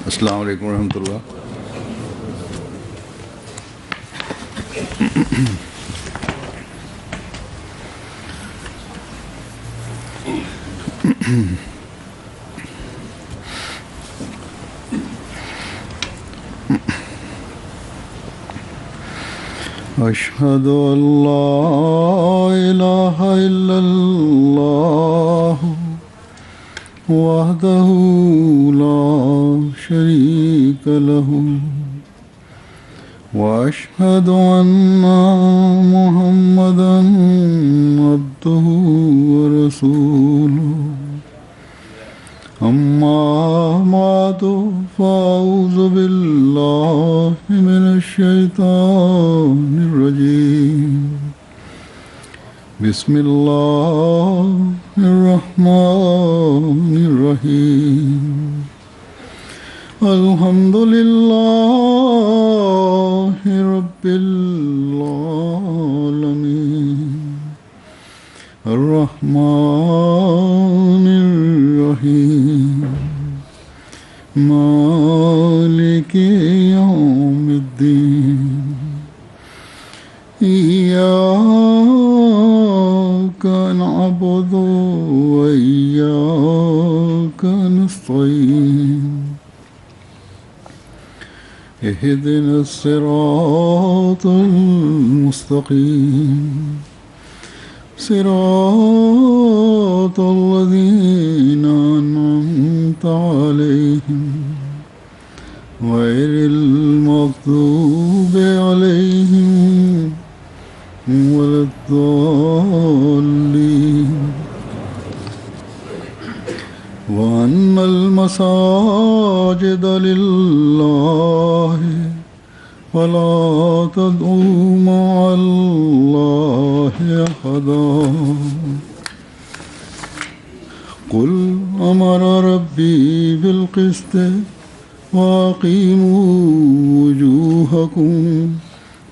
अस्सलाम वालेकुम रहमतुल्लाह। أشهد أن لا إله إلا الله وحده لا شريك له وأشهد أن محمدا عبده ورسوله أما بعد فأعوذ بالله من الشيطان الرجيم بسم الله الرحمن الرحيم الحمد لله رب العالمين الرحمن الرحيم مالك يوم الدين إياك نعبد وإياك نستعين اهدنا الصراط المستقيم صراط الذين أنعمت عليهم غير المغضوب عليهم ولا الضالين وأن المساجد لله فلا تدعوا مع الله أحدا قل أمر ربي بالقسط وأقيموا وجوهكم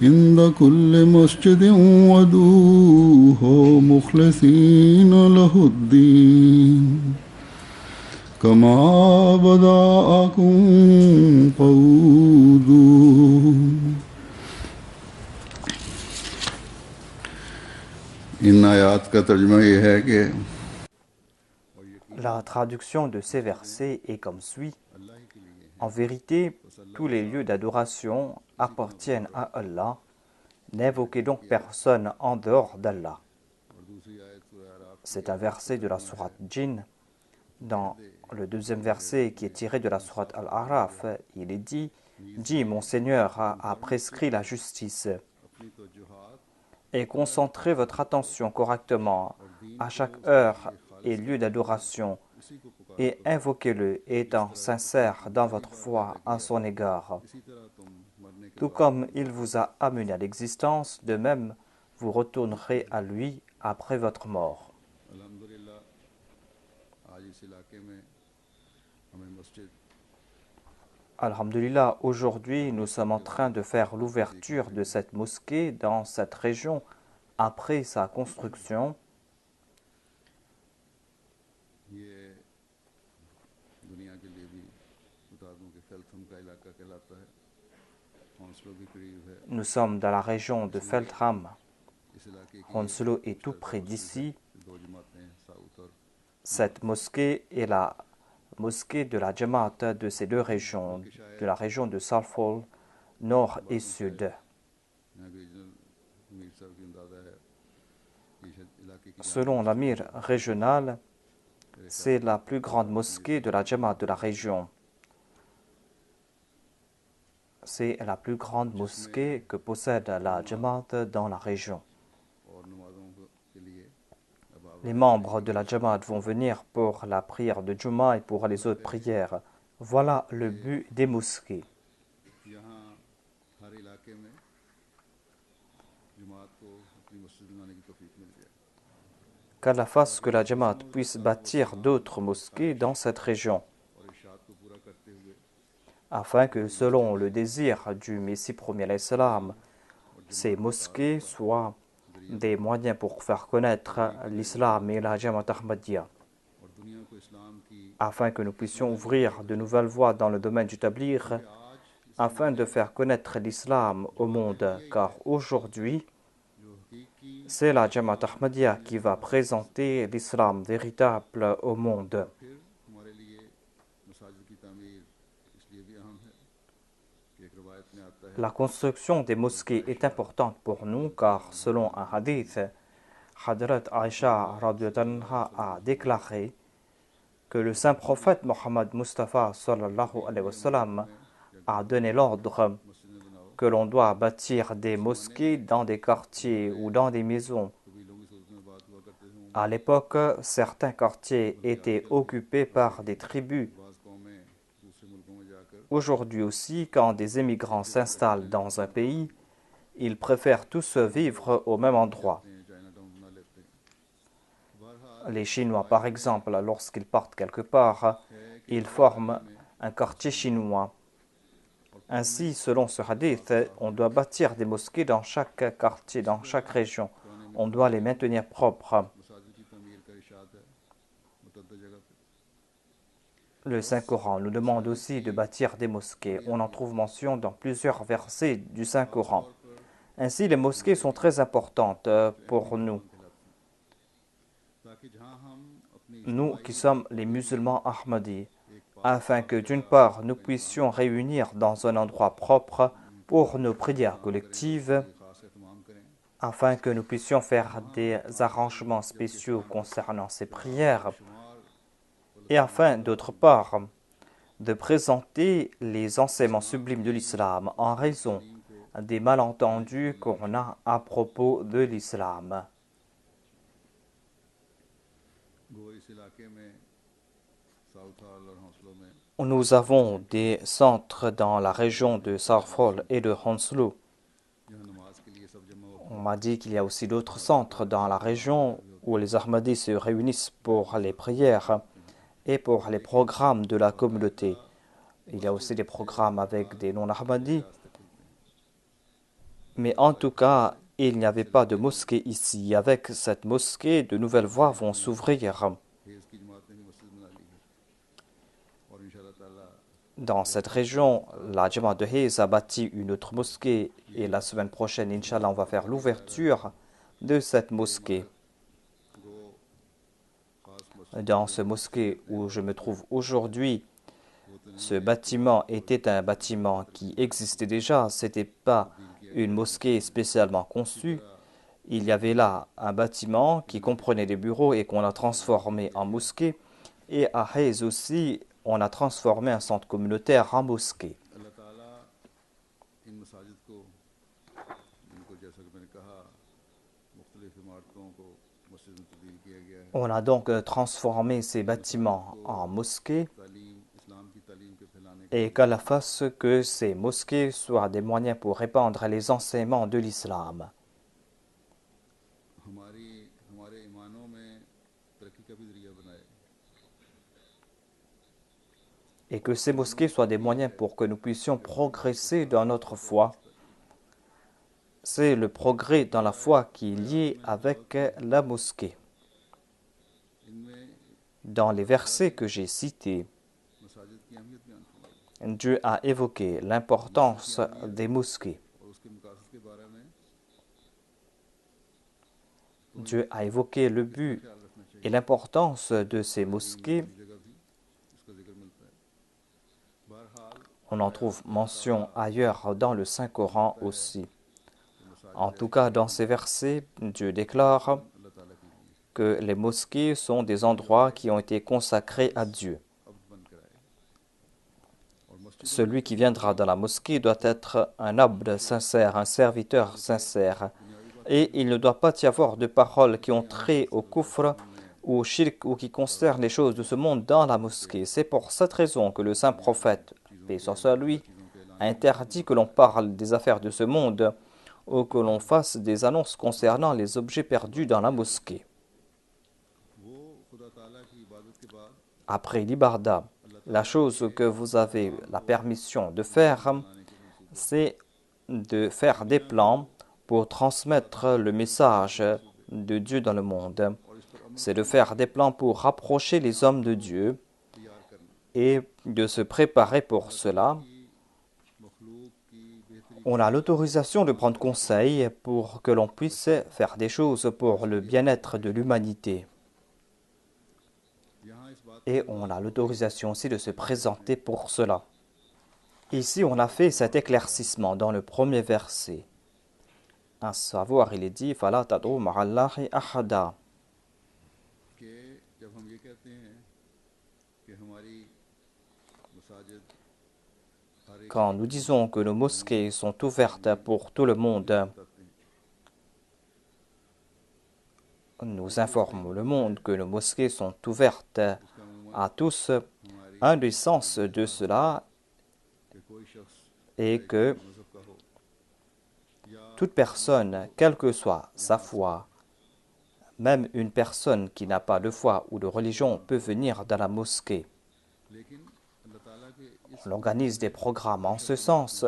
عند كل مسجد وادعوه مخلصين له الدين كما بدأكم تعودون इन आयात का तर्जुमा ये है कि La traduction de ces versets est comme suit. En vérité, tous les lieux d'adoration appartiennent à Allah. N'invoquez donc personne en dehors d'Allah. C'est un verset de la sourate Jinn. Dans le deuxième verset qui est tiré de la sourate Al-A'raf, il est dit « Dis, mon Seigneur a prescrit la justice et concentrez votre attention correctement à chaque heure et lieu d'adoration et invoquez-le étant sincère dans votre foi à son égard. Tout comme il vous a amené à l'existence, de même vous retournerez à lui après votre mort. » Alhamdulillah, aujourd'hui nous sommes en train de faire l'ouverture de cette mosquée dans cette région après sa construction. Nous sommes dans la région de Feltham. Hounslow est tout près d'ici. Cette mosquée est la mosquée de la Jamaat de ces deux régions, de la région de Southall, nord et sud. Selon l'amir régional, c'est la plus grande mosquée de la Jamaat de la région. C'est la plus grande mosquée que possède la Jamaat dans la région. Les membres de la Jamaat vont venir pour la prière de Juma et pour les autres prières. Voilà le but des mosquées. Qu'Allah fasse que la Jamaat puisse bâtir d'autres mosquées dans cette région, afin que, selon le désir du Messie premier alayhi salam, ces mosquées soient des moyens pour faire connaître l'islam et la Jamaat Ahmadiyya. afin que nous puissions ouvrir de nouvelles voies dans le domaine du tabligh, afin de faire connaître l'islam au monde, car aujourd'hui, c'est la Jamaat Ahmadiyya qui va présenter l'islam véritable au monde. La construction des mosquées est importante pour nous car selon un hadith, Hadrat Aisha radhiyallahu anha a déclaré que le saint prophète Mohammed Mustafa sallallahu alayhi wa sallam a donné l'ordre que l'on doit bâtir des mosquées dans des quartiers ou dans des maisons. À l'époque, certains quartiers étaient occupés par des tribus. Aujourd'hui aussi, quand des émigrants s'installent dans un pays, ils préfèrent tous vivre au même endroit. Les Chinois, par exemple, lorsqu'ils partent quelque part, ils forment un quartier chinois. Ainsi, selon ce hadith, on doit bâtir des mosquées dans chaque quartier, dans chaque région. On doit les maintenir propres. Le Saint-Coran nous demande aussi de bâtir des mosquées. On en trouve mention dans plusieurs versets du Saint-Coran. Ainsi, les mosquées sont très importantes pour nous. Nous qui sommes les musulmans Ahmadis, afin que d'une part nous puissions réunir dans un endroit propre pour nos prières collectives, afin que nous puissions faire des arrangements spéciaux concernant ces prières, et afin d'autre part de présenter les enseignements sublimes de l'islam en raison des malentendus qu'on a à propos de l'islam. Nous avons des centres dans la région de Southall et de Hounslow. On m'a dit qu'il y a aussi d'autres centres dans la région où les Ahmadis se réunissent pour les prières et pour les programmes de la communauté. Il y a aussi des programmes avec des non-Ahmadis. Mais en tout cas, il n'y avait pas de mosquée ici. Avec cette mosquée, de nouvelles voies vont s'ouvrir. Dans cette région, la Jamaat de Hayes a bâti une autre mosquée et la semaine prochaine, Inch'Allah, on va faire l'ouverture de cette mosquée. Dans ce mosquée où je me trouve aujourd'hui, ce bâtiment était un bâtiment qui existait déjà. Ce n'était pas une mosquée spécialement conçue. Il y avait là un bâtiment qui comprenait des bureaux et qu'on a transformé en mosquée. Et à Hayes aussi, on a transformé un centre communautaire en mosquée. On a donc transformé ces bâtiments en mosquées et qu'Allah fasse que ces mosquées soient des moyens pour répandre les enseignements de l'islam. Et que ces mosquées soient des moyens pour que nous puissions progresser dans notre foi. C'est le progrès dans la foi qui est lié avec la mosquée. Dans les versets que j'ai cités, Dieu a évoqué l'importance des mosquées. Dieu a évoqué le but et l'importance de ces mosquées. On en trouve mention ailleurs dans le Saint-Coran aussi. En tout cas, dans ces versets, Dieu déclare que les mosquées sont des endroits qui ont été consacrés à Dieu. Celui qui viendra dans la mosquée doit être un abd sincère, un serviteur sincère. Et il ne doit pas y avoir de paroles qui ont trait au kufr ou au shirk ou qui concernent les choses de ce monde dans la mosquée. C'est pour cette raison que le saint prophète, paix soit lui, a interdit que l'on parle des affaires de ce monde ou que l'on fasse des annonces concernant les objets perdus dans la mosquée. Après l'ibarda, la chose que vous avez la permission de faire, c'est de faire des plans pour transmettre le message de Dieu dans le monde. c'est de faire des plans pour rapprocher les hommes de Dieu et de se préparer pour cela. On a l'autorisation de prendre conseil pour que l'on puisse faire des choses pour le bien-être de l'humanité. Et on a l'autorisation aussi de se présenter pour cela. Ici, on a fait cet éclaircissement dans le premier verset. À savoir, il est dit « Fala tad'u ma'allahi ahada » Quand nous disons que nos mosquées sont ouvertes pour tout le monde, nous informons le monde que nos mosquées sont ouvertes à tous. Un des sens de cela est que toute personne, quelle que soit sa foi, même une personne qui n'a pas de foi ou de religion peut venir dans la mosquée. On organise des programmes en ce sens,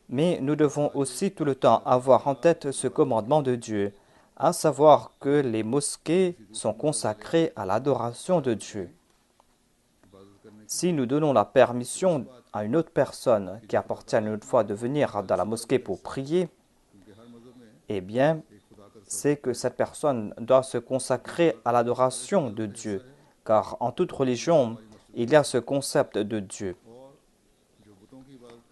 mais nous devons aussi tout le temps avoir en tête ce commandement de Dieu, à savoir que les mosquées sont consacrées à l'adoration de Dieu. Si nous donnons la permission à une autre personne qui appartient à une autre foi de venir dans la mosquée pour prier, eh bien, c'est que cette personne doit se consacrer à l'adoration de Dieu, car en toute religion, il y a ce concept de Dieu.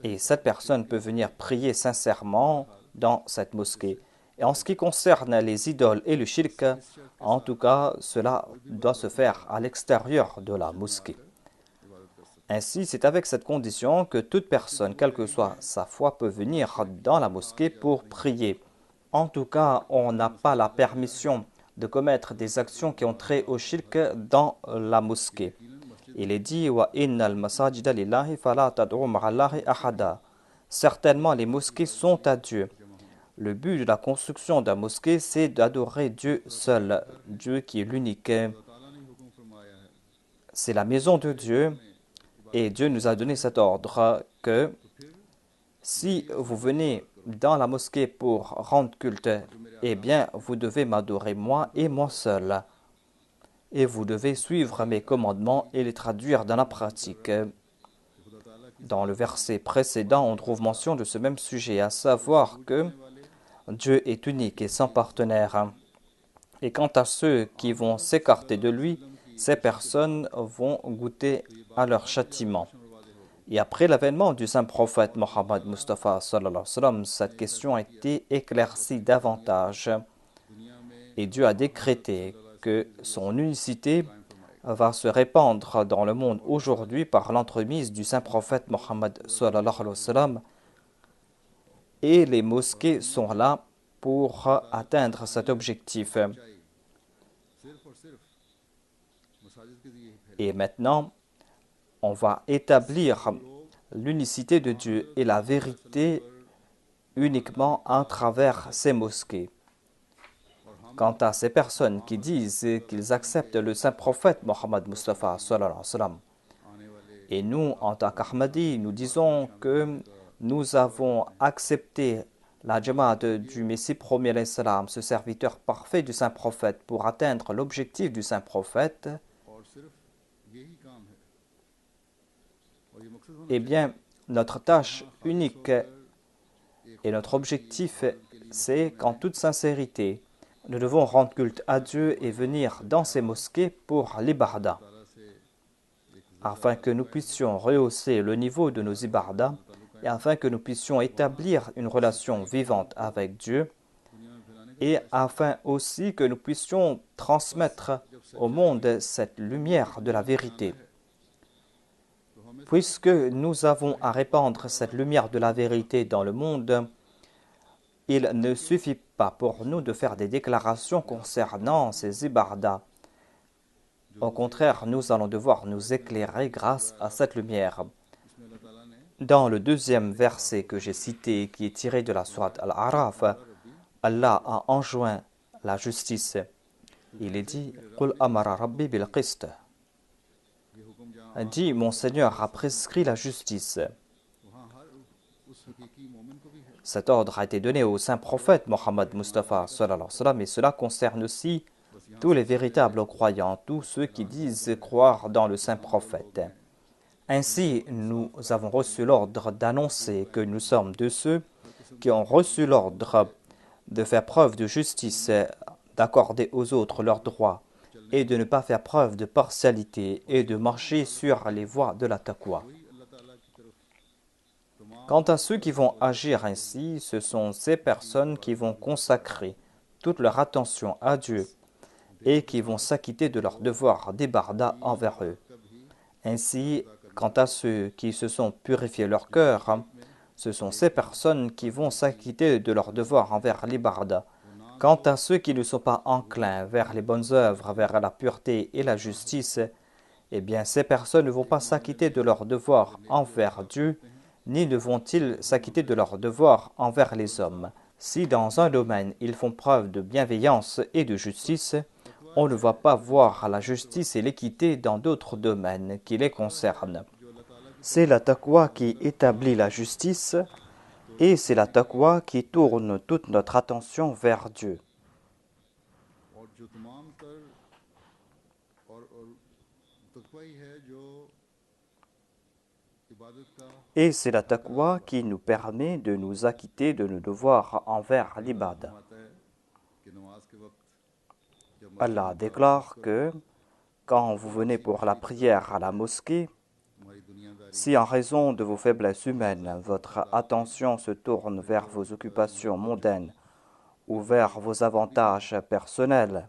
Et cette personne peut venir prier sincèrement dans cette mosquée. Et en ce qui concerne les idoles et le shirk, en tout cas, cela doit se faire à l'extérieur de la mosquée. Ainsi, c'est avec cette condition que toute personne, quelle que soit sa foi, peut venir dans la mosquée pour prier. En tout cas, on n'a pas la permission de commettre des actions qui ont trait au shirk dans la mosquée. Il est dit wa innal masajida lillahi fala tad'u ma'allahi ahada. Certainement, les mosquées sont à Dieu. Le but de la construction d'un mosquée, c'est d'adorer Dieu seul, Dieu qui est l'unique. C'est la maison de Dieu et Dieu nous a donné cet ordre que si vous venez dans la mosquée pour rendre culte, eh bien, vous devez m'adorer moi et moi seul. Et vous devez suivre mes commandements et les traduire dans la pratique. Dans le verset précédent, on trouve mention de ce même sujet, à savoir que Dieu est unique et sans partenaire. Et quant à ceux qui vont s'écarter de lui, ces personnes vont goûter à leur châtiment. Et après l'avènement du saint prophète Mohammed Mustafa sallallahu alayhi wa sallam, cette question a été éclaircie davantage. Et Dieu a décrété que son unicité va se répandre dans le monde aujourd'hui par l'entremise du saint prophète Mohammed sallallahu alayhi wa sallam. Et les mosquées sont là pour atteindre cet objectif. Et maintenant, on va établir l'unicité de Dieu et la vérité uniquement à travers ces mosquées. Quant à ces personnes qui disent qu'ils acceptent le saint prophète Mohammed Mustafa sallallahu alayhi wa sallam, et nous, en tant qu'Ahmadi, nous disons que nous avons accepté la Jamaat du Messie premier alayhi salam, ce serviteur parfait du saint prophète, pour atteindre l'objectif du saint prophète. Eh bien, notre tâche unique et notre objectif, c'est qu'en toute sincérité, nous devons rendre culte à Dieu et venir dans ces mosquées pour l'ibarda, afin que nous puissions rehausser le niveau de nos ibardas et afin que nous puissions établir une relation vivante avec Dieu et afin aussi que nous puissions transmettre au monde cette lumière de la vérité. Puisque nous avons à répandre cette lumière de la vérité dans le monde, il ne suffit pas pour nous de faire des déclarations concernant ces ibardas. Au contraire, nous allons devoir nous éclairer grâce à cette lumière. Dans le deuxième verset que j'ai cité, qui est tiré de la sourate Al-A'raf, Allah a enjoint la justice. Il est dit « Qul amara rabbi bil qist » dit « Mon Seigneur a prescrit la justice ». Cet ordre a été donné au saint prophète Mohammed Mustafa sallallahu alayhi wa sallam, et cela concerne aussi tous les véritables croyants, tous ceux qui disent croire dans le saint prophète. Ainsi, nous avons reçu l'ordre d'annoncer que nous sommes de ceux qui ont reçu l'ordre de faire preuve de justice, d'accorder aux autres leurs droits et de ne pas faire preuve de partialité et de marcher sur les voies de la taqwa. Quant à ceux qui vont agir ainsi, ce sont ces personnes qui vont consacrer toute leur attention à Dieu et qui vont s'acquitter de leur devoir d'ibarda envers eux. Ainsi, quant à ceux qui se sont purifiés leur cœur, ce sont ces personnes qui vont s'acquitter de leur devoir envers l'ibarda. Quant à ceux qui ne sont pas enclins vers les bonnes œuvres, vers la pureté et la justice, eh bien ces personnes ne vont pas s'acquitter de leur devoir envers Dieu, ni ne vont-ils s'acquitter de leur devoir envers les hommes. Si dans un domaine ils font preuve de bienveillance et de justice, on ne va pas voir la justice et l'équité dans d'autres domaines qui les concernent. C'est la taqwa qui établit la justice et c'est la taqwa qui tourne toute notre attention vers Dieu. Et c'est la taqwa qui nous permet de nous acquitter de nos devoirs envers l'ibad. Allah déclare que quand vous venez pour la prière à la mosquée, si en raison de vos faiblesses humaines, votre attention se tourne vers vos occupations mondaines ou vers vos avantages personnels,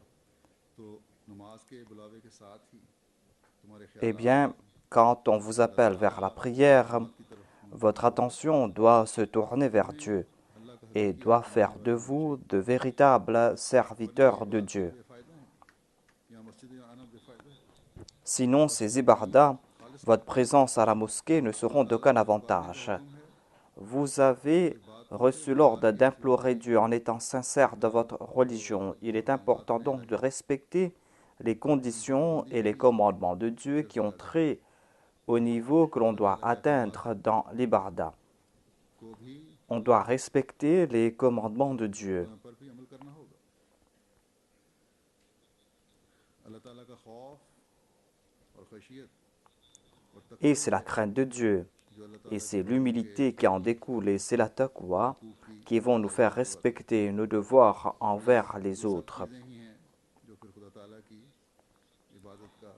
eh bien, quand on vous appelle vers la prière, votre attention doit se tourner vers Dieu et doit faire de vous de véritables serviteurs de Dieu. Sinon, ces ibardas, votre présence à la mosquée ne seront d'aucun avantage. Vous avez reçu l'ordre d'implorer Dieu en étant sincère dans votre religion. Il est important donc de respecter les conditions et les commandements de Dieu qui ont trait au niveau que l'on doit atteindre dans l'ibarda. On doit respecter les commandements de Dieu. Et c'est la crainte de Dieu, et c'est l'humilité qui en découle, et c'est la taqwa qui vont nous faire respecter nos devoirs envers les autres.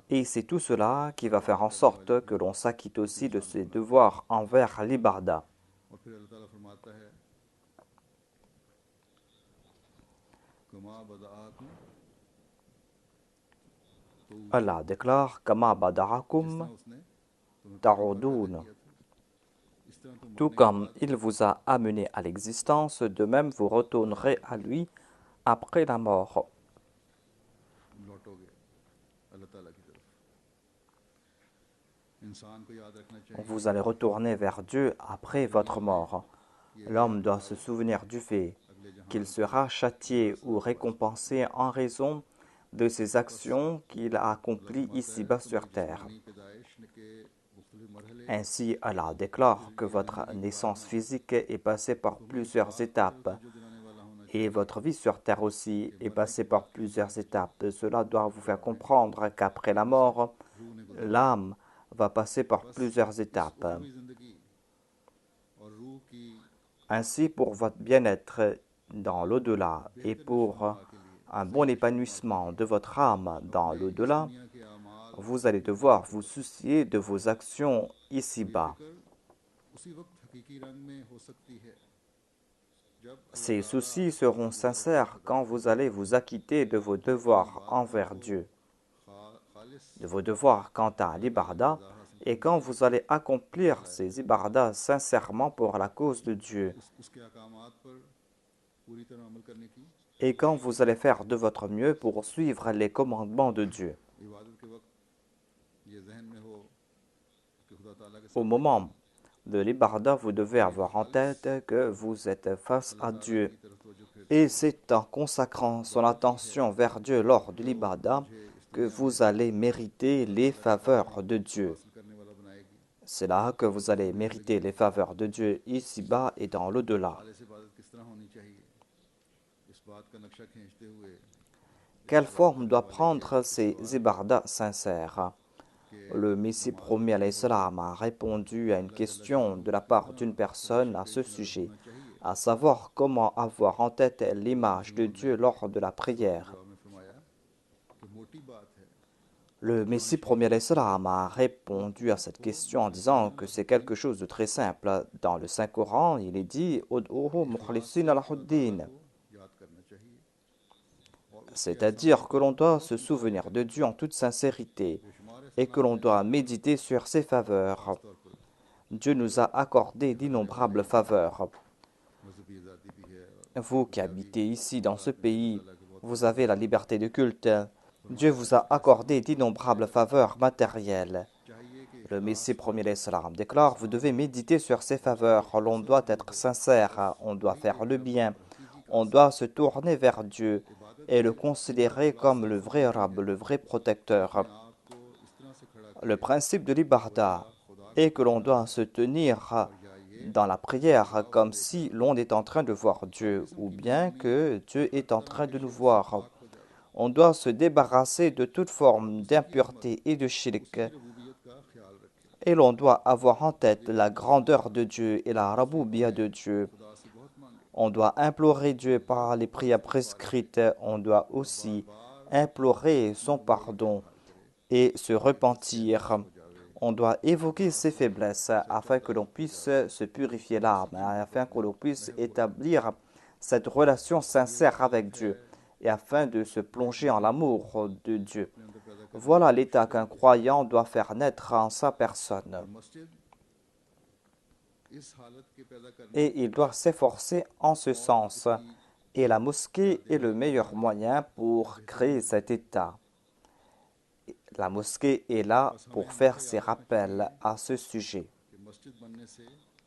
Et c'est tout cela qui va faire en sorte que l'on s'acquitte aussi de ses devoirs envers l'ibarda. Allah déclare Kama bada'akum ta'udun. Tout comme il vous a amené à l'existence, de même vous retournerez à lui après la mort. Vous allez retourner vers Dieu après votre mort. L'homme doit se souvenir du fait qu'il sera châtié ou récompensé en raison de ses actions qu'il a accomplies ici-bas sur terre. Ainsi, Allah déclare que votre naissance physique est passée par plusieurs étapes et votre vie sur terre aussi est passée par plusieurs étapes. Cela doit vous faire comprendre qu'après la mort, l'âme va passer par plusieurs étapes. Ainsi, pour votre bien-être dans l'au-delà et pour un bon épanouissement de votre âme dans l'au-delà, vous allez devoir vous soucier de vos actions ici-bas. Ces soucis seront sincères quand vous allez vous acquitter de vos devoirs envers Dieu, de vos devoirs quant à l'ibarda, et quand vous allez accomplir ces ibardas sincèrement pour la cause de Dieu, et quand vous allez faire de votre mieux pour suivre les commandements de Dieu. Au moment de l'ibarda, vous devez avoir en tête que vous êtes face à Dieu. Et c'est en consacrant son attention vers Dieu lors de l'ibarda que vous allez mériter les faveurs de Dieu. C'est là que vous allez mériter les faveurs de Dieu ici-bas et dans l'au-delà. Quelle forme doit prendre ces ibadas sincères? Le Messie premier alayhi salam a répondu à une question de la part d'une personne à ce sujet, à savoir comment avoir en tête l'image de Dieu lors de la prière. Le Messie premier alayhi salam a répondu à cette question en disant que c'est quelque chose de très simple. Dans le Saint-Coran, il est dit « Ud'uhu mukhlisina lahuddin », c'est-à-dire que l'on doit se souvenir de Dieu en toute sincérité et que l'on doit méditer sur ses faveurs. Dieu nous a accordé d'innombrables faveurs. Vous qui habitez ici dans ce pays, vous avez la liberté de culte. Dieu vous a accordé d'innombrables faveurs matérielles. Le Messie premier alayhi salam déclare, vous devez méditer sur ces faveurs. L'on doit être sincère, on doit faire le bien, on doit se tourner vers Dieu et le considérer comme le vrai Rab, le vrai protecteur. Le principe de l'ibarda est que l'on doit se tenir dans la prière comme si l'on est en train de voir Dieu ou bien que Dieu est en train de nous voir. On doit se débarrasser de toute forme d'impureté et de shirk et l'on doit avoir en tête la grandeur de Dieu et la raboubia de Dieu. On doit implorer Dieu par les prières prescrites. On doit aussi implorer son pardon et se repentir. On doit évoquer ses faiblesses afin que l'on puisse se purifier l'âme, afin que l'on puisse établir cette relation sincère avec Dieu et afin de se plonger en l'amour de Dieu. Voilà l'état qu'un croyant doit faire naître en sa personne. Et il doit s'efforcer en ce sens. Et la mosquée est le meilleur moyen pour créer cet état. La mosquée est là pour faire ses rappels à ce sujet.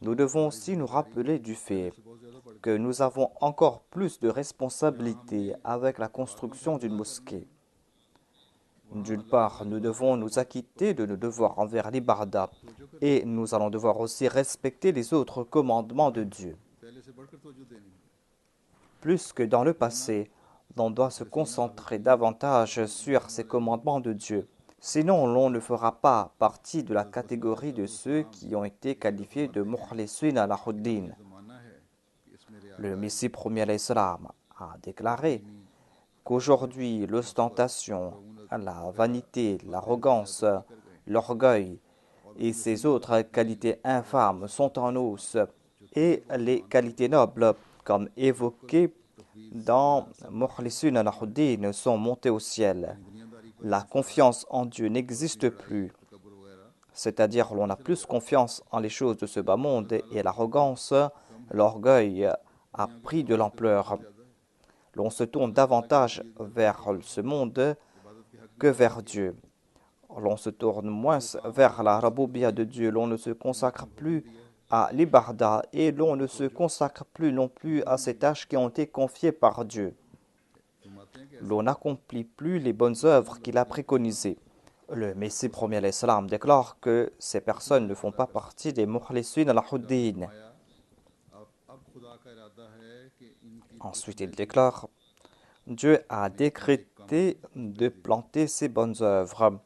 Nous devons aussi nous rappeler du fait que nous avons encore plus de responsabilités avec la construction d'une mosquée. D'une part, nous devons nous acquitter de nos devoirs envers l'ibarda et nous allons devoir aussi respecter les autres commandements de Dieu. Plus que dans le passé, l'on doit se concentrer davantage sur ces commandements de Dieu. Sinon, l'on ne fera pas partie de la catégorie de ceux qui ont été qualifiés de mukhlisin al-huddin. Le Messie premier alayhi salam a déclaré qu'aujourd'hui, l'ostentation, la vanité, l'arrogance, l'orgueil et ces autres qualités infâmes sont en hausse et les qualités nobles, comme évoquées dans Mukhlisun al-Huddin, sont montées au ciel. La confiance en Dieu n'existe plus, c'est-à-dire l'on a plus confiance en les choses de ce bas monde et l'arrogance, l'orgueil a pris de l'ampleur. L'on se tourne davantage vers ce monde que vers Dieu. L'on se tourne moins vers la raboubia de Dieu. L'on ne se consacre plus à l'ibarda et l'on ne se consacre plus non plus à ces tâches qui ont été confiées par Dieu. L'on n'accomplit plus les bonnes œuvres qu'il a préconisées. Le Messie premier alayhi salam déclare que ces personnes ne font pas partie des mukhlisin al-huddin. Ensuite, il déclare, Dieu a décrété de planter ses bonnes œuvres,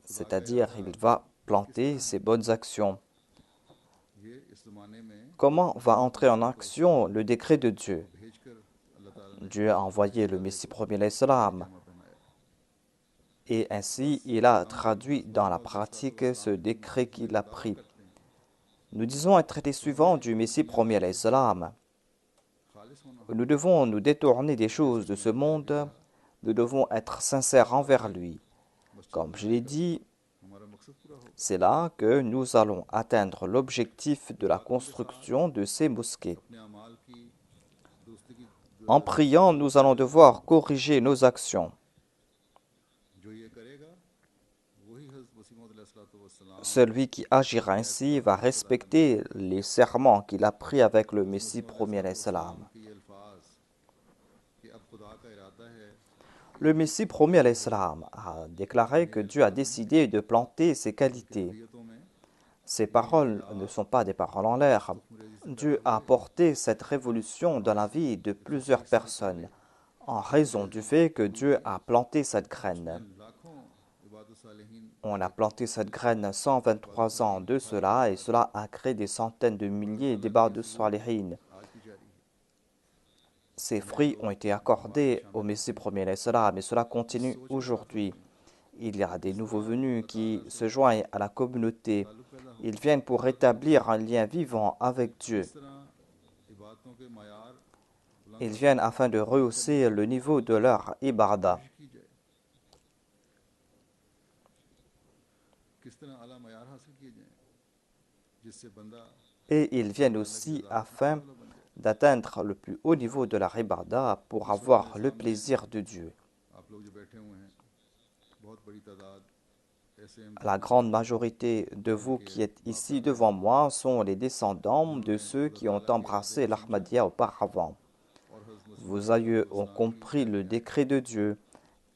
c'est-à-dire il va planter ses bonnes actions. Comment va entrer en action le décret de Dieu? Dieu a envoyé le Messie premier alayhi salam et ainsi il a traduit dans la pratique ce décret qu'il a pris. Nous disons être les suivants du Messie premier alayhi salam. Nous devons nous détourner des choses de ce monde, nous devons être sincères envers lui. Comme je l'ai dit, c'est là que nous allons atteindre l'objectif de la construction de ces mosquées. En priant, nous allons devoir corriger nos actions. Celui qui agira ainsi va respecter les serments qu'il a pris avec le Messie premier alayhi salam. Le Messie premier alayhi salam a déclaré que Dieu a décidé de planter ses qualités. Ces paroles ne sont pas des paroles en l'air. Dieu a apporté cette révolution dans la vie de plusieurs personnes en raison du fait que Dieu a planté cette graine. On a planté cette graine 123 ans de cela et cela a créé des centaines de milliers d'ibad salihin. Ces fruits ont été accordés au Messie premier et cela continue aujourd'hui. Il y a des nouveaux venus qui se joignent à la communauté. Ils viennent pour rétablir un lien vivant avec Dieu. Ils viennent afin de rehausser le niveau de leur ibadah. Et ils viennent aussi afin d'atteindre le plus haut niveau de la ibadah pour avoir le plaisir de Dieu. La grande majorité de vous qui êtes ici devant moi sont les descendants de ceux qui ont embrassé l'Ahmadiyya auparavant. Vos aïeux ont compris le décret de Dieu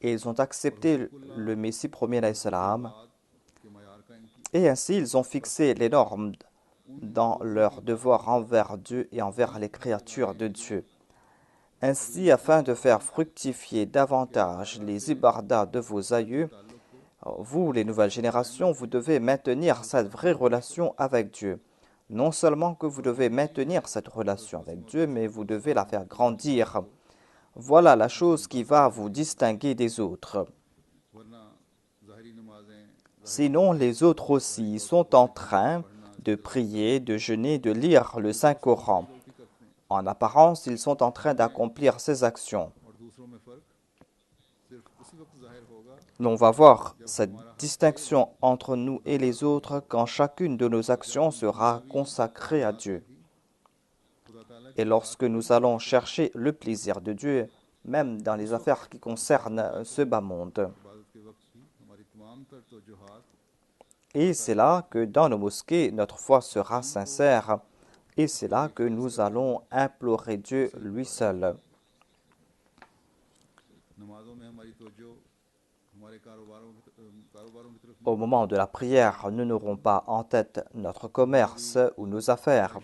et ils ont accepté le Messie premier et ainsi ils ont fixé les normes dans leur devoir envers Dieu et envers les créatures de Dieu. Ainsi, afin de faire fructifier davantage les ibadah de vos aïeux, vous, les nouvelles générations, vous devez maintenir cette vraie relation avec Dieu. Non seulement que vous devez maintenir cette relation avec Dieu, mais vous devez la faire grandir. Voilà la chose qui va vous distinguer des autres. Sinon, les autres aussi sont en train de prier, de jeûner, de lire le Saint-Coran. En apparence, ils sont en train d'accomplir ces actions. On va voir cette distinction entre nous et les autres quand chacune de nos actions sera consacrée à Dieu. Et lorsque nous allons chercher le plaisir de Dieu, même dans les affaires qui concernent ce bas monde. Et c'est là que dans nos mosquées, notre foi sera sincère. Et c'est là que nous allons implorer Dieu lui seul. Au moment de la prière, nous n'aurons pas en tête notre commerce ou nos affaires.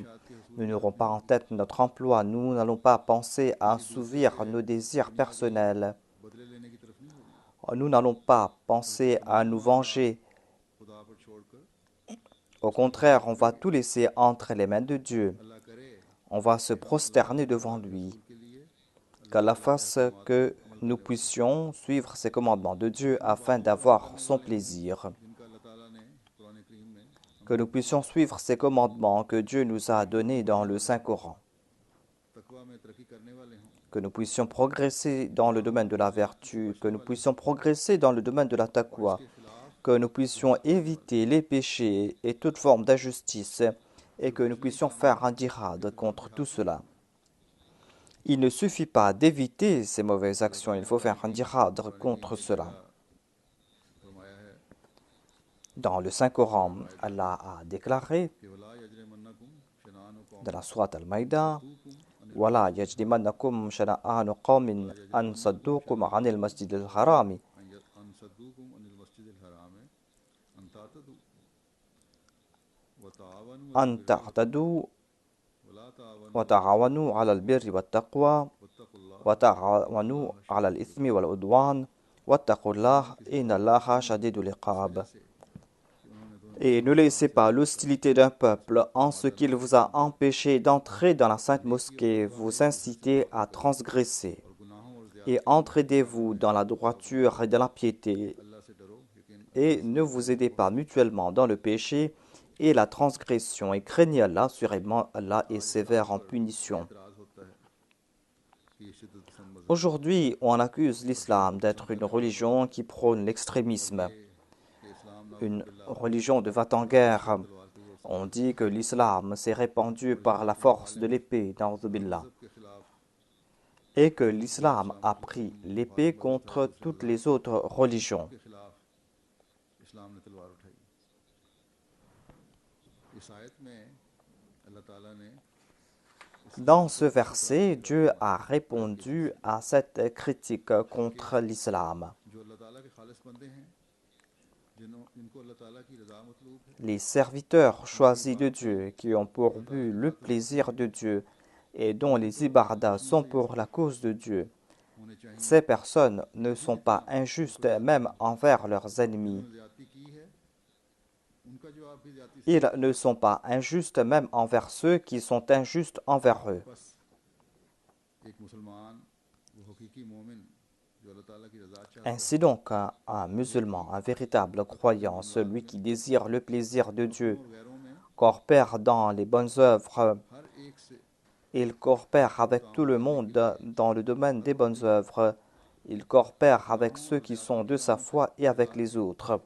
Nous n'aurons pas en tête notre emploi. Nous n'allons pas penser à assouvir nos désirs personnels. Nous n'allons pas penser à nous venger. Au contraire, on va tout laisser entre les mains de Dieu. On va se prosterner devant lui. Qu'Allah fasse que nous puissions suivre ses commandements de Dieu afin d'avoir son plaisir. Que nous puissions suivre ses commandements que Dieu nous a donnés dans le Saint-Coran. Que nous puissions progresser dans le domaine de la vertu, que nous puissions progresser dans le domaine de la taqwa, que nous puissions éviter les péchés et toute forme d'injustice et que nous puissions faire un djihad contre tout cela. Il ne suffit pas d'éviter ces mauvaises actions, il faut faire un djihad contre cela. Dans le Saint-Coran, Allah a déclaré dans la sourate Al-Maïda وَلَا يَجْرِمَنَّكُمْ شَنَآنُ قَوْمٍ أَنْ صَدُّوكُمْ عَنِ الْمَسْجِدِ الْحَرَامِ أَنْ تَعْتَدُوا وَتَعَاوَنُوا عَلَى الْبِرِّ وَالتَّقْوَى وَتَعَاوَنُوا عَلَى الْإِثْمِ وَالْعُدْوَانِ وَاتَّقُوا اللَّهَ إِنَّ اللَّهَ شَدِيدُ الْعِقَابِ. Et ne laissez pas l'hostilité d'un peuple en ce qu'il vous a empêché d'entrer dans la sainte mosquée vous inciter à transgresser. Et entraidez-vous dans la droiture et dans la piété. Et ne vous aidez pas mutuellement dans le péché et la transgression. Et craignez Allah, assurément Allah est sévère en punition. Aujourd'hui, on accuse l'islam d'être une religion qui prône l'extrémisme. Une religion de va-t-en-guerre. On dit que l'islam s'est répandu par la force de l'épée, na'udhu-billah. Et que l'islam a pris l'épée contre toutes les autres religions. Dans ce verset, Dieu a répondu à cette critique contre l'islam. Les serviteurs choisis de Dieu qui ont pour but le plaisir de Dieu et dont les ibadah sont pour la cause de Dieu, Ces personnes ne sont pas injustes même envers leurs ennemis. Ils ne sont pas injustes même envers ceux qui sont injustes envers eux. Ainsi donc, un musulman, un véritable croyant, celui qui désire le plaisir de Dieu, coopère dans les bonnes œuvres. Il coopère avec tout le monde dans le domaine des bonnes œuvres. Il coopère avec ceux qui sont de sa foi et avec les autres.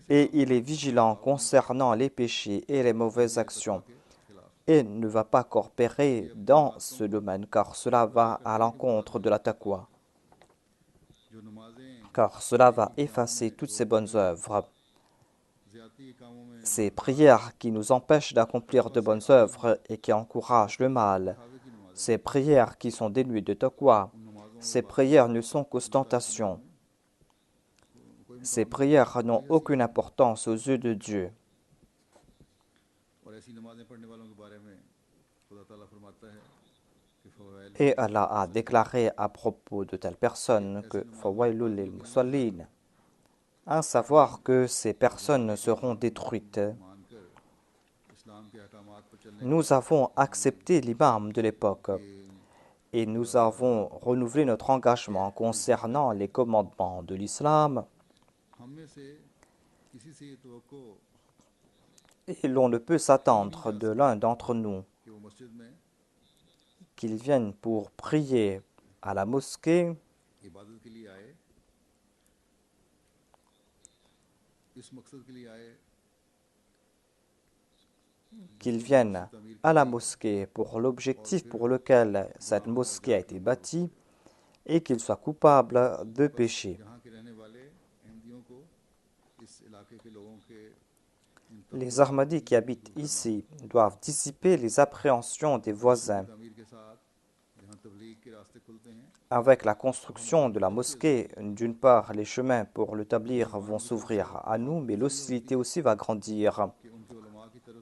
Et il est vigilant concernant les péchés et les mauvaises actions. Et ne va pas coopérer dans ce domaine, car cela va à l'encontre de la taqwa. Car cela va effacer toutes ces bonnes œuvres. Ces prières qui nous empêchent d'accomplir de bonnes œuvres et qui encouragent le mal. Ces prières qui sont dénuées de taqwa. Ces prières ne sont qu'ostentation. Ces prières n'ont aucune importance aux yeux de Dieu. Et Allah a déclaré à propos de telles personnes que Fawailul lil musallin, à savoir que ces personnes seront détruites. Nous avons accepté l'imam de l'époque et nous avons renouvelé notre engagement concernant les commandements de l'islam. Et l'on ne peut s'attendre de l'un d'entre nous qu'il vienne pour prier à la mosquée pour l'objectif pour lequel cette mosquée a été bâtie et qu'il soit coupable de péché. Les Ahmadis qui habitent ici doivent dissiper les appréhensions des voisins. Avec la construction de la mosquée, d'une part, les chemins pour le tablir vont s'ouvrir à nous, mais l'hostilité aussi va grandir.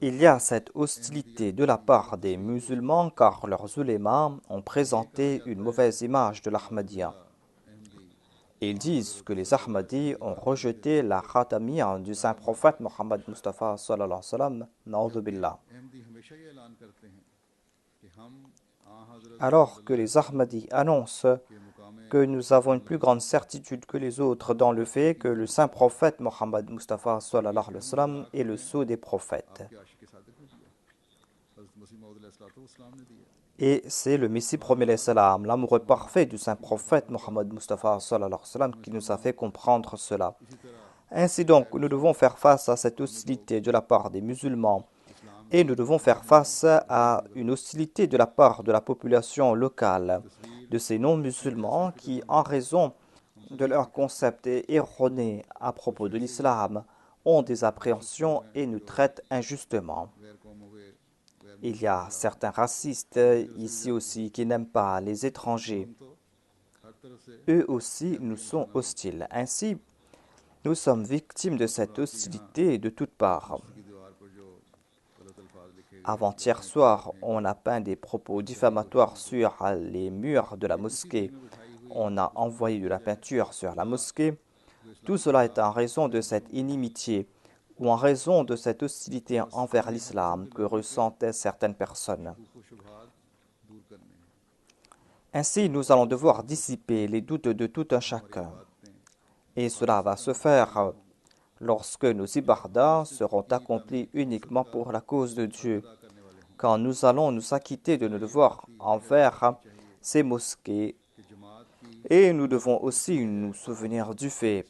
Il y a cette hostilité de la part des musulmans car leurs ulémas ont présenté une mauvaise image de l'Ahmadiyya. Ils disent que les Ahmadis ont rejeté la khatamiyya du saint prophète Mohammed Mustafa sallallahu alayhi wa sallam, na'udhu billah. Alors que les Ahmadis annoncent que nous avons une plus grande certitude que les autres dans le fait que le saint prophète Mohammed Mustafa sallallahu alayhi wa sallam est le sceau des prophètes. Et c'est le Messie premier salam, l'amoureux parfait du saint prophète Mohammed Mustafa sallallahu alayhi wa sallam qui nous a fait comprendre cela. Ainsi donc, nous devons faire face à cette hostilité de la part des musulmans et nous devons faire face à une hostilité de la part de la population locale, de ces non-musulmans qui, en raison de leur concept erroné à propos de l'islam, ont des appréhensions et nous traitent injustement. Il y a certains racistes ici aussi qui n'aiment pas les étrangers. Eux aussi nous sont hostiles. Ainsi, nous sommes victimes de cette hostilité de toutes parts. Avant-hier soir, on a peint des propos diffamatoires sur les murs de la mosquée. On a envoyé de la peinture sur la mosquée. Tout cela est en raison de cette inimitié ou en raison de cette hostilité envers l'islam que ressentaient certaines personnes. Ainsi, nous allons devoir dissiper les doutes de tout un chacun. Et cela va se faire lorsque nos ibadas seront accomplis uniquement pour la cause de Dieu, quand nous allons nous acquitter de nos devoirs envers ces mosquées. Et nous devons aussi nous souvenir du fait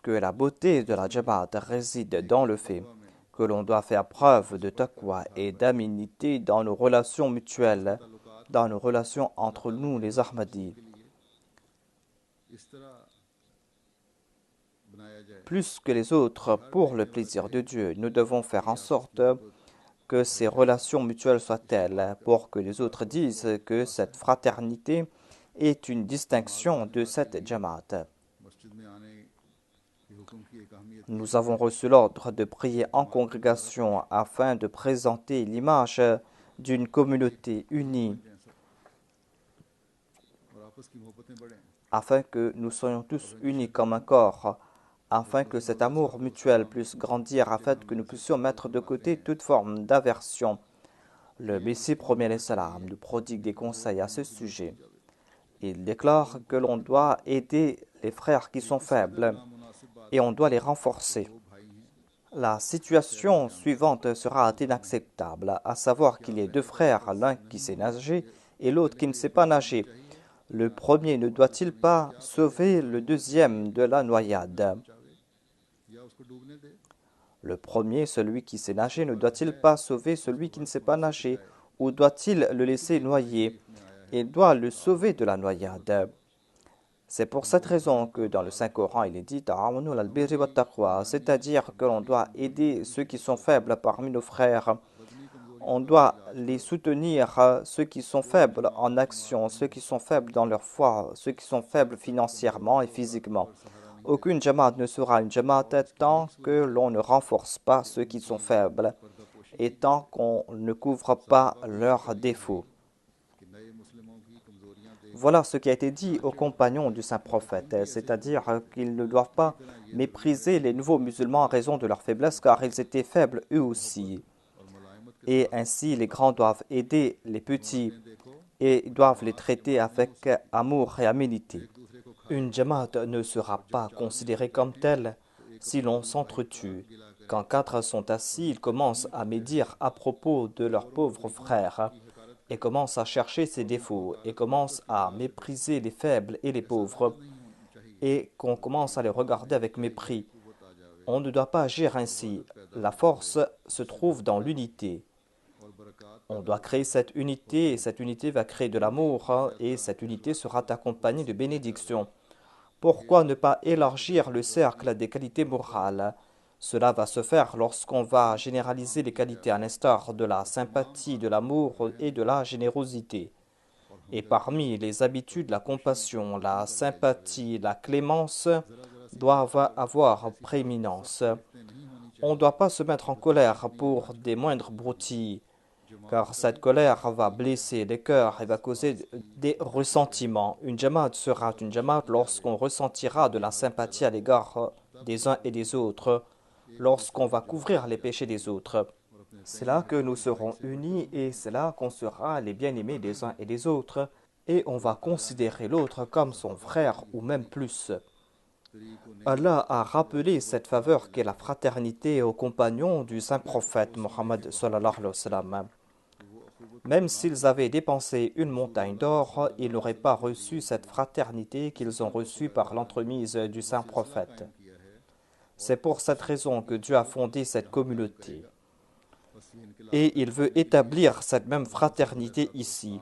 que la beauté de la Jamaat réside dans le fait que l'on doit faire preuve de taqwa et d'aminité dans nos relations mutuelles, dans nos relations entre nous les Ahmadis. Plus que les autres, pour le plaisir de Dieu, nous devons faire en sorte que ces relations mutuelles soient telles pour que les autres disent que cette fraternité est une distinction de cette Jamaat. Nous avons reçu l'ordre de prier en congrégation afin de présenter l'image d'une communauté unie. afin que nous soyons tous unis comme un corps, afin que cet amour mutuel puisse grandir, afin que nous puissions mettre de côté toute forme d'aversion. Le Messie premier salam nous prodigue des conseils à ce sujet. Il déclare que l'on doit aider les frères qui sont faibles et on doit les renforcer. La situation suivante sera inacceptable, à savoir qu'il y ait deux frères, l'un qui sait nager et l'autre qui ne sait pas nager. Le premier ne doit-il pas sauver le deuxième de la noyade? Le premier, celui qui sait nager, ne doit-il pas sauver celui qui ne sait pas nager? Ou doit-il le laisser noyer? Il doit le sauver de la noyade. C'est pour cette raison que dans le Saint-Coran, il est dit Ta'awanu 'alal birri wat taqwa, c'est-à-dire que l'on doit aider ceux qui sont faibles parmi nos frères. On doit les soutenir, ceux qui sont faibles en action, ceux qui sont faibles dans leur foi, ceux qui sont faibles financièrement et physiquement. Aucune jamaat ne sera une jamaat tant que l'on ne renforce pas ceux qui sont faibles et tant qu'on ne couvre pas leurs défauts. Voilà ce qui a été dit aux compagnons du saint prophète, c'est-à-dire qu'ils ne doivent pas mépriser les nouveaux musulmans en raison de leur faiblesse, car ils étaient faibles eux aussi. Et ainsi, les grands doivent aider les petits et doivent les traiter avec amour et aménité. Une jamaat ne sera pas considérée comme telle si l'on s'entretue. Quand quatre sont assis, ils commencent à médire à propos de leurs pauvres frères et commencent à chercher ses défauts et commencent à mépriser les faibles et les pauvres et qu'on commence à les regarder avec mépris. On ne doit pas agir ainsi. La force se trouve dans l'unité. On doit créer cette unité et cette unité va créer de l'amour et cette unité sera accompagnée de bénédictions. Pourquoi ne pas élargir le cercle des qualités morales? Cela va se faire lorsqu'on va généraliser les qualités à l'instar de la sympathie, de l'amour et de la générosité. Et parmi les habitudes, la compassion, la sympathie, la clémence doivent avoir prééminence. On ne doit pas se mettre en colère pour des moindres broutilles, car cette colère va blesser les cœurs et va causer des ressentiments. Une jamaat sera une jamaat lorsqu'on ressentira de la sympathie à l'égard des uns et des autres, lorsqu'on va couvrir les péchés des autres. C'est là que nous serons unis et c'est là qu'on sera les bien-aimés des uns et des autres et on va considérer l'autre comme son frère ou même plus. Allah a rappelé cette faveur qu'est la fraternité aux compagnons du saint prophète Mohammed sallallahu alayhi wa sallam. Même s'ils avaient dépensé une montagne d'or, ils n'auraient pas reçu cette fraternité qu'ils ont reçue par l'entremise du saint prophète. C'est pour cette raison que Dieu a fondé cette communauté. Et il veut établir cette même fraternité ici.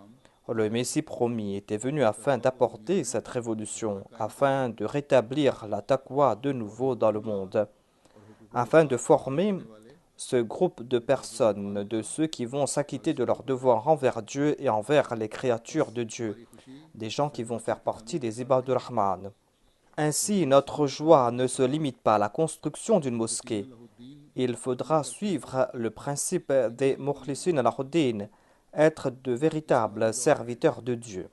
Le Messie promis était venu afin d'apporter cette révolution, afin de rétablir la taqwa de nouveau dans le monde, afin de former ce groupe de personnes, de ceux qui vont s'acquitter de leurs devoirs envers Dieu et envers les créatures de Dieu, des gens qui vont faire partie des Ibadur Rahman. Ainsi, notre joie ne se limite pas à la construction d'une mosquée. Il faudra suivre le principe des Mukhlisin al-Huddin, être de véritables serviteurs de Dieu.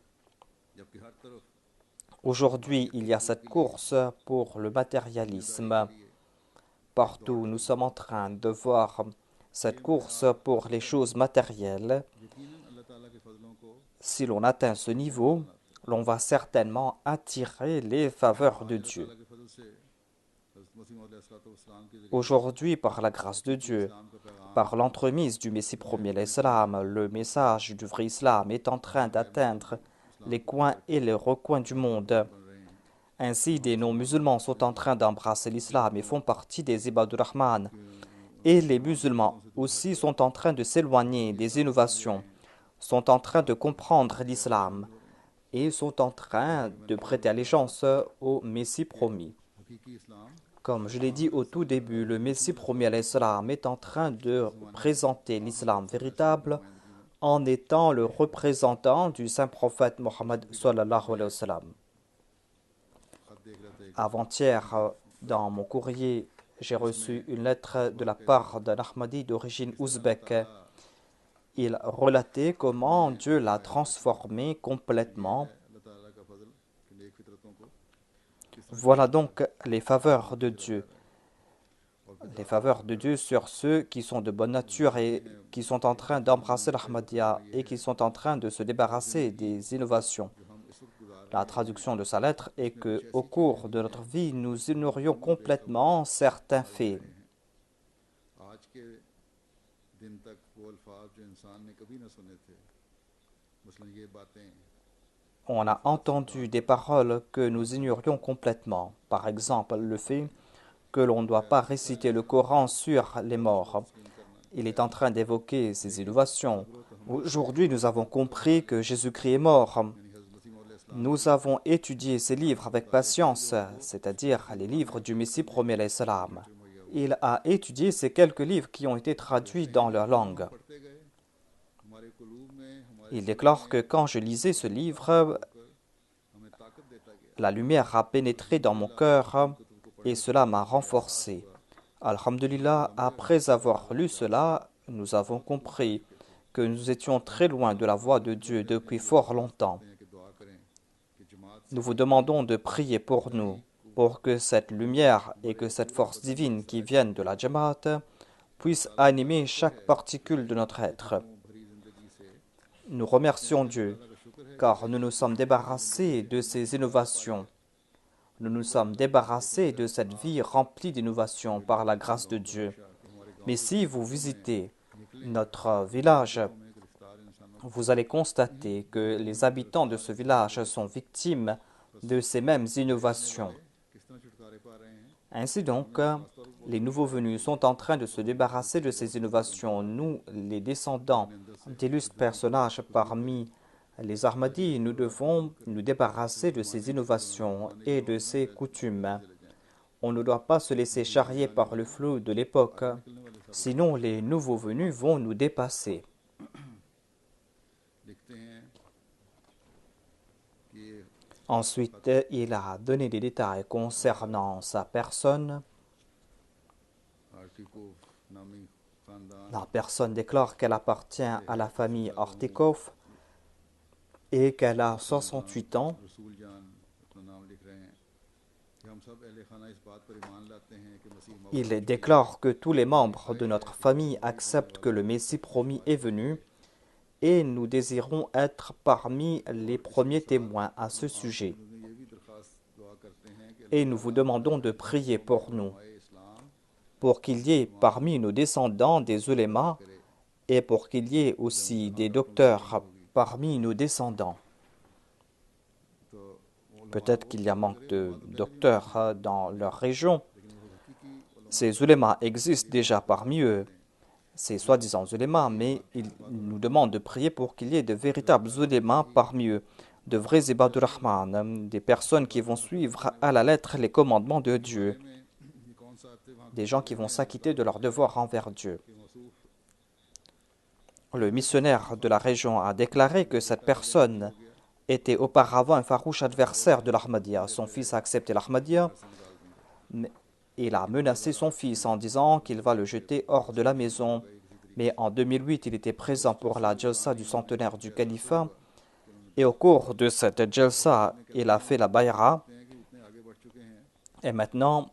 Aujourd'hui, il y a cette course pour le matérialisme. Partout, nous sommes en train de voir cette course pour les choses matérielles. Si l'on atteint ce niveau, l'on va certainement attirer les faveurs de Dieu. Aujourd'hui, par la grâce de Dieu, par l'entremise du Messie premier l'Islam, le message du vrai Islam est en train d'atteindre les coins et les recoins du monde. Ainsi, des non-musulmans sont en train d'embrasser l'islam et font partie des Ibadur Rahman. Et les musulmans aussi sont en train de s'éloigner des innovations, sont en train de comprendre l'islam et sont en train de prêter allégeance au Messie promis. Comme je l'ai dit au tout début, le Messie promis à l'islam est en train de présenter l'islam véritable en étant le représentant du saint prophète Mohammed sallallahu alayhi wa sallam. Avant-hier, dans mon courrier, j'ai reçu une lettre de la part d'un Ahmadi d'origine ouzbek. Il relatait comment Dieu l'a transformé complètement Voilà donc les faveurs de Dieu. Les faveurs de Dieu sur ceux qui sont de bonne nature et qui sont en train d'embrasser l'Ahmadiyya et qui sont en train de se débarrasser des innovations. La traduction de sa lettre est que, au cours de notre vie, nous ignorions complètement certains faits. आज के दिन तक वो अल्फाज जो इंसान ने कभी ना सुने थे, मसलन ये बातें On a entendu des paroles que nous ignorions complètement. Par exemple, le fait que l'on ne doit pas réciter le Coran sur les morts. Il est en train d'évoquer ces innovations. Aujourd'hui, nous avons compris que Jésus-Christ est mort. Nous avons étudié ces livres avec patience, c'est-à-dire les livres du Messie premier alayhi salam. Il a étudié ces quelques livres qui ont été traduits dans leur langue. Il déclare que quand je lisais ce livre, la lumière a pénétré dans mon cœur et cela m'a renforcé. Alhamdulillah, après avoir lu cela, nous avons compris que nous étions très loin de la voie de Dieu depuis fort longtemps. Nous vous demandons de prier pour nous, pour que cette lumière et que cette force divine qui viennent de la Jamaat puissent animer chaque particule de notre être. Nous remercions Dieu, car nous nous sommes débarrassés de ces innovations. Nous nous sommes débarrassés de cette vie remplie d'innovations par la grâce de Dieu. Mais si vous visitez notre village, vous allez constater que les habitants de ce village sont victimes de ces mêmes innovations. Ainsi donc, les nouveaux venus sont en train de se débarrasser de ces innovations. Nous, les descendants d'illustres personnages parmi les Ahmadis, nous devons nous débarrasser de ces innovations et de ces coutumes. On ne doit pas se laisser charrier par le flot de l'époque, sinon les nouveaux venus vont nous dépasser. Ensuite, il a donné des détails concernant sa personne. La personne déclare qu'elle appartient à la famille Artikov et qu'elle a 68 ans. Il déclare que tous les membres de notre famille acceptent que le Messie promis est venu et nous désirons être parmi les premiers témoins à ce sujet. Et nous vous demandons de prier pour nous, pour qu'il y ait parmi nos descendants des ulémas et pour qu'il y ait aussi des docteurs parmi nos descendants. Peut-être qu'il y a manque de docteurs dans leur région. Ces ulémas existent déjà parmi eux. Ces soi-disant ulémas, mais ils nous demandent de prier pour qu'il y ait de véritables ulémas parmi eux, de vrais ibadur rahman, des personnes qui vont suivre à la lettre les commandements de Dieu, des gens qui vont s'acquitter de leurs devoirs envers Dieu. Le missionnaire de la région a déclaré que cette personne était auparavant un farouche adversaire de l'Ahmadiyya. Son fils a accepté l'Ahmadiyya. Il a menacé son fils en disant qu'il va le jeter hors de la maison. Mais en 2008, il était présent pour la Jalsa du centenaire du califat. Et au cours de cette Jalsa, il a fait la bayra. Et maintenant,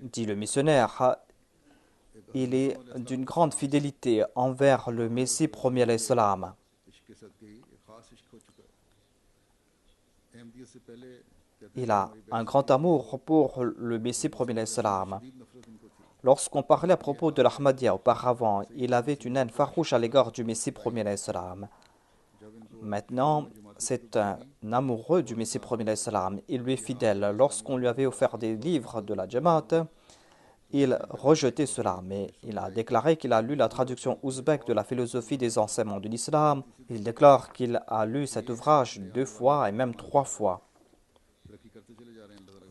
dit le missionnaire, il est d'une grande fidélité envers le Messie premier alayhi salam. Il a un grand amour pour le Messie premier alayhi salam. Lorsqu'on parlait à propos de l'Ahmadiyya auparavant, il avait une haine farouche à l'égard du Messie premier alayhi salam. Maintenant, c'est un amoureux du Messie premier alayhi salam. Il lui est fidèle. Lorsqu'on lui avait offert des livres de la Jamaat, il rejetait cela, mais il a déclaré qu'il a lu la traduction ouzbek de la philosophie des enseignements de l'islam. Il déclare qu'il a lu cet ouvrage 2 fois et même 3 fois.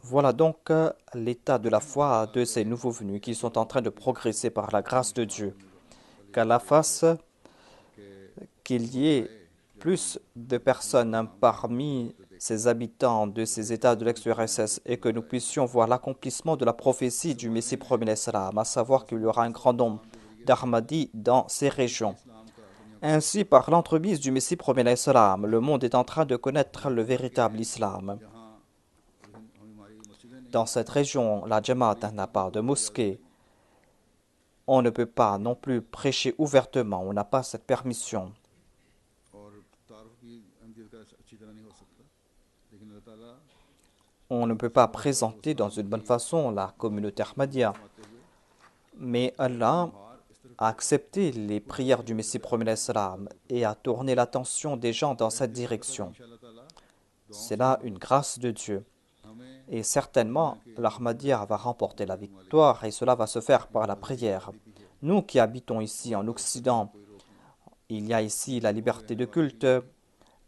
Voilà donc l'état de la foi de ces nouveaux venus qui sont en train de progresser par la grâce de Dieu. Qu'Allah fasse qu'il y ait plus de personnes parmi ces habitants de ces États de l'ex-URSS et que nous puissions voir l'accomplissement de la prophétie du Messie premier salam, à savoir qu'il y aura un grand nombre d'Ahmadis dans ces régions. Ainsi, par l'entremise du Messie premier salam, le monde est en train de connaître le véritable islam. dans cette région, la Jamaat n'a pas de mosquée. On ne peut pas non plus prêcher ouvertement, on n'a pas cette permission. और तारुफ भी अहमियत का अच्छी तरह नहीं हो सकता लेकिन अल्लाह ताला On ne peut pas présenter dans une bonne façon la communauté Ahmadiyya. फरमाते हुए Mais Allah a accepté les prières du Messie premier salam et a tourné l'attention des gens dans cette direction. इंशाअल्लाह ताला C'est là une grâce de Dieu. हमें Et certainement, l'Ahmadiyya va remporter la victoire et cela va se faire par la prière. Nous qui habitons ici en Occident, il y a ici la liberté de culte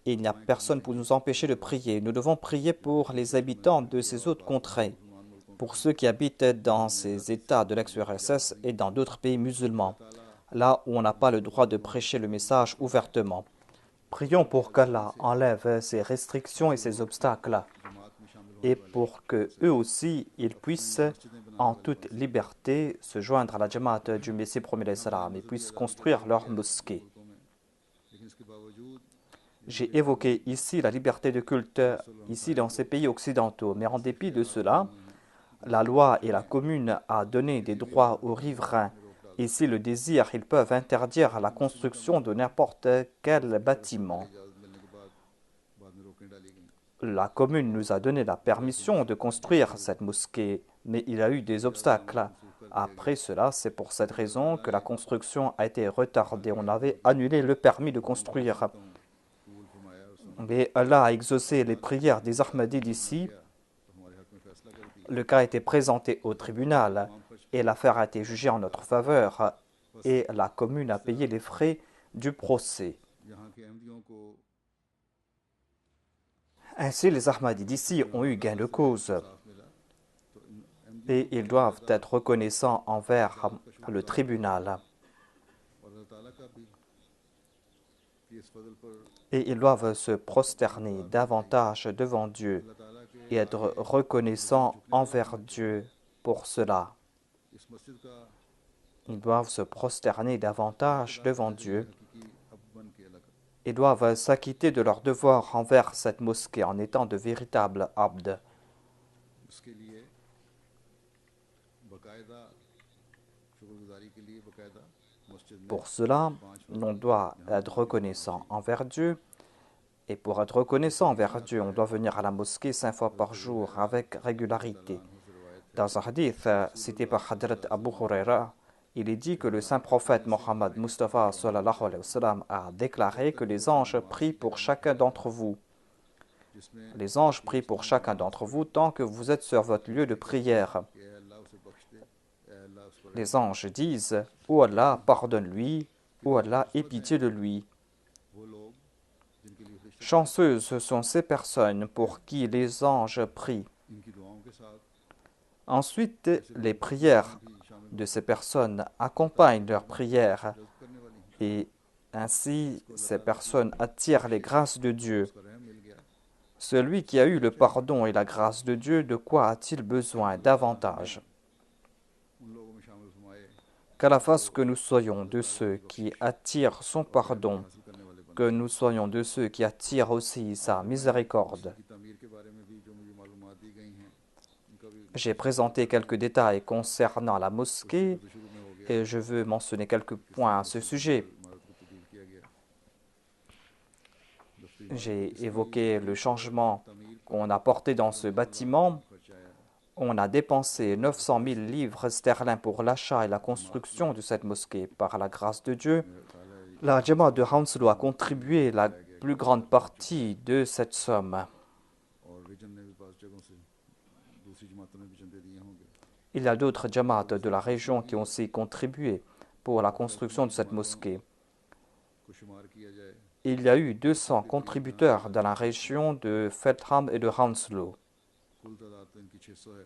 et il n'y a personne pour nous empêcher de prier. Nous devons prier pour les habitants de ces autres contrées, pour ceux qui habitent dans ces États de l'ex-URSS et dans d'autres pays musulmans, là où on n'a pas le droit de prêcher le message ouvertement. Prions pour qu'Allah enlève ces restrictions et ces obstacles et pour que eux aussi, ils puissent en toute liberté se joindre à la Jamaat du Messie premier salam et puissent construire leur mosquée. लेकिन इसके बावजूद J'ai évoqué ici la liberté de culte, ici dans ces pays occidentaux, mais en dépit de cela, la loi et la commune a donné des droits aux riverains. Et s'ils le désirent, ils peuvent interdire la construction de n'importe quel bâtiment. इजाज़त मिलने के बाद में रोकें डाली गई La commune nous a donné la permission de construire cette mosquée, mais il y a eu des obstacles. Après cela, c'est pour cette raison que la construction a été retardée. On avait annulé le permis de construire. कबूल फरमाया और Mais Allah a exaucé les prières des Ahmadis d'ici. तो हमारे हक में फैसला कर दिया Le cas a été présenté au tribunal et l'affaire a été jugée en notre faveur et la commune a payé les frais du procès. यहाँ के अहमदियों को Ainsi, les Ahmadis d'ici ont eu gain de cause साफ मिला तो इन अहमदियों et ils doivent être reconnaissants envers le tribunal और अल्लाह ताला का भी कि इस फजल पर et ils doivent se prosterner davantage devant Dieu अल्लाह ताला के et être reconnaissants envers Dieu pour cela. इस मस्जिद का Ils doivent se prosterner davantage devant Dieu हकीकी अब बन के अलग et doivent s'acquitter de leur devoir envers cette mosquée en étant de véritables abd. उसके लिए बाकायदा शुक्रगुजारी के लिए बाकायदा मस्जिद में Pour cela, on doit être reconnaissant envers Dieu. Et pour être reconnaissant envers Dieu, on doit venir à la mosquée 5 fois par jour avec régularité. Dans un hadith cité par Hadrat Abu Huraira, il est dit que le saint prophète Mohammed Mustafa sallallahu alayhi wa sallam a déclaré que les anges prient pour chacun d'entre vous. जिसमें Les anges prient pour chacun d'entre vous tant que vous êtes sur votre lieu de prière. कि ऐ अल्लाह उसे बख्श दे ऐ अल्लाह उस पर Les anges disent « Ô Allah, pardonne-lui, ô Allah, aie pitié de lui ». वो लोग जिनके लिए फरिश्ते Chanceuses sont ces personnes pour qui les anges prient. इनकी दुआओं के साथ Ensuite, les prières भी शामिल de ces personnes accompagnent leurs prières मदद करने वाली हैं et ainsi ces personnes attirent les grâces de Dieu. उसका रहम मिल गया Celui qui a eu le pardon et la grâce de Dieu, de quoi a-t-il besoin davantage? उन लोगों में शामिल फरमाए Qu'Allah fasse que nous soyons de ceux qui attirent son pardon, हासिल करने वाले बन que nous soyons de ceux qui attirent aussi sa miséricorde. की तमीर के बारे में भी जो मुझे मालूमात दी गई हैं उनका भी J'ai présenté quelques détails concernant la mosquée तो शुरू में हो गया et je veux mentionner quelques points à ce sujet. इमारत को तब्दील किया गया दफ्तरी J'ai évoqué le changement qu'on a porté dans ce bâtiment. खर्च आया On a dépensé 900 000 livres sterling pour l'achat et la construction de cette mosquée. Par la grâce de Dieu, la Jamaat de Hounslow a contribué la plus grande partie de cette somme. और रीजन ने भी पास जगहों से दूसरी जमातों ने भी चंदे दिए होंगे Il y a d'autres Jamaat de la région qui ont aussi contribué pour la construction de cette mosquée. को शुमार किया जाए Il y a eu 200 contributeurs dans la région de Feltham et de Hounslow. कुल तादाद तो इनकी 600 है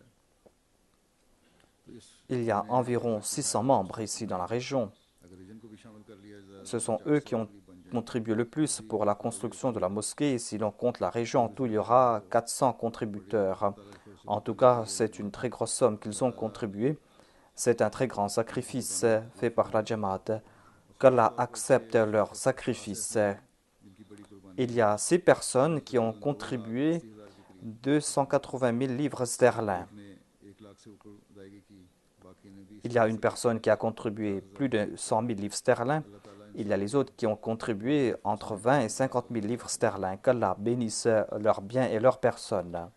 तो इस Il y a environ 600 membres ici dans la région. अगर रीजन को भी शामिल कर लिया जाए Ce sont eux qui ont contribué le plus pour la construction de la mosquée. Et si l'on compte la région, en tout, il y aura 400 contributeurs. En tout cas, c'est une très grosse somme qu'ils ont contribué. C'est un très grand sacrifice fait par la Jamaat. Qu'Allah accepte leur sacrifice. जिनकी बड़ी कुर्बानी Il y a 6 personnes qui ont contribué 280 000 livres sterling. ने Il y a une personne qui a contribué plus de 100 000 livres sterling. Il y a les autres qui ont contribué entre 20 et 50 000 livres sterling. Qu'Allah bénisse leurs biens et leurs personnes.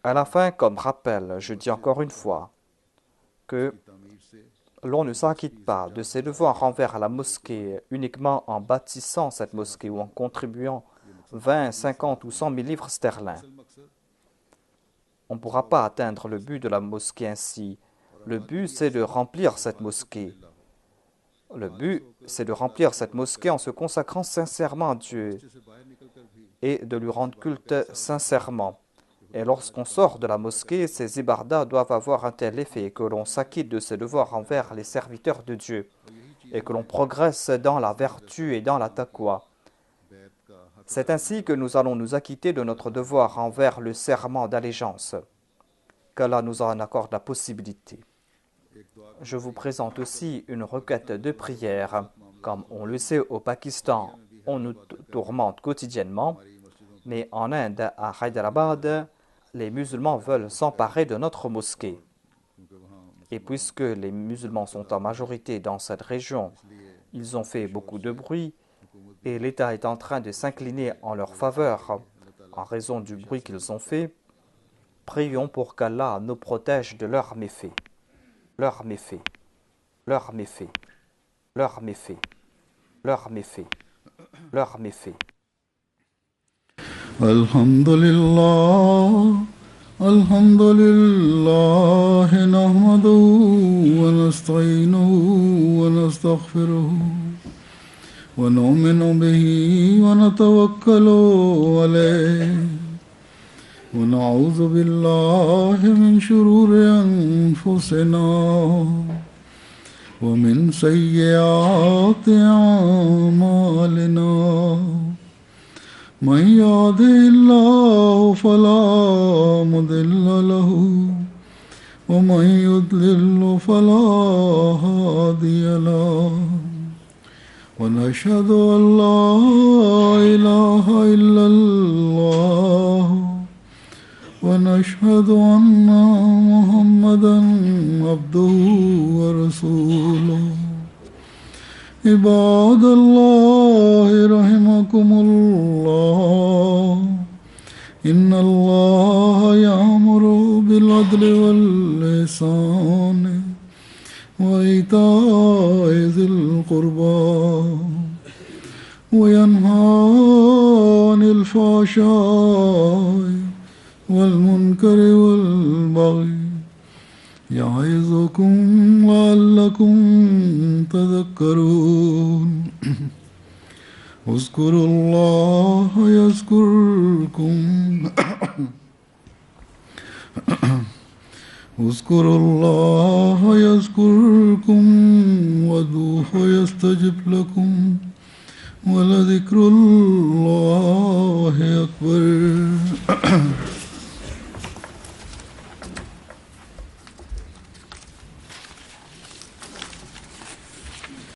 À la fin, comme rappel, je dis encore une fois que l'on ne s'acquitte pas de ses devoirs envers la mosquée uniquement en bâtissant cette mosquée ou en contribuant 20, 50 ou 100 000 livres sterling. On ne pourra pas atteindre le but de la mosquée ainsi. Le but, c'est de remplir cette mosquée. Le but, c'est de remplir cette mosquée en se consacrant sincèrement à Dieu et de lui rendre culte sincèrement. Et lorsqu'on sort de la mosquée, ces ibadats doivent avoir un tel effet que l'on s'acquitte de ses devoirs envers les serviteurs de Dieu et que l'on progresse dans la vertu et dans la taqwa. C'est ainsi que nous allons nous acquitter de notre devoir envers le serment d'allégeance. Qu'Allah nous en accorde la possibilité. Je vous présente aussi une requête de prière. Comme on le sait, au Pakistan, on nous tourmente quotidiennement, mais en Inde, à Hyderabad, les musulmans veulent s'emparer de notre mosquée. Et puisque les musulmans sont en majorité dans cette région, ils ont fait beaucoup de bruit et l'État est en train de s'incliner en leur faveur en raison du bruit qu'ils ont fait. Prions pour qu'Allah nous protège de leurs méfaits. Leurs méfaits. Leurs méfaits. Leurs méfaits. Leurs méfaits. Leurs méfaits. Alhamdulillah, alhamdulillah, nahmaduhu wa nasta'inuhu wa nastaghfiruhu wa nu'minu bihi wa natawakkalu alayhi wa na'udhu billahi min shururi anfusina wa min sayyiati a'malina. من يهده الله فلا مضل له ومن يضلل فلا هادي له ونشهد أن لا إله إلا الله ونشهد أن محمدا عبده ورسوله عباد الله رحمكم الله إن الله يأمر بالعدل والإحسان وإيتاء ذي القربى وينهى عن الفحشاء والمنكر والبغي يعظكم لعلكم تذكرون اذكروا الله يذكركم اذكروا الله يذكركم وادعوه يستجب لكم ولذكر الله أكبر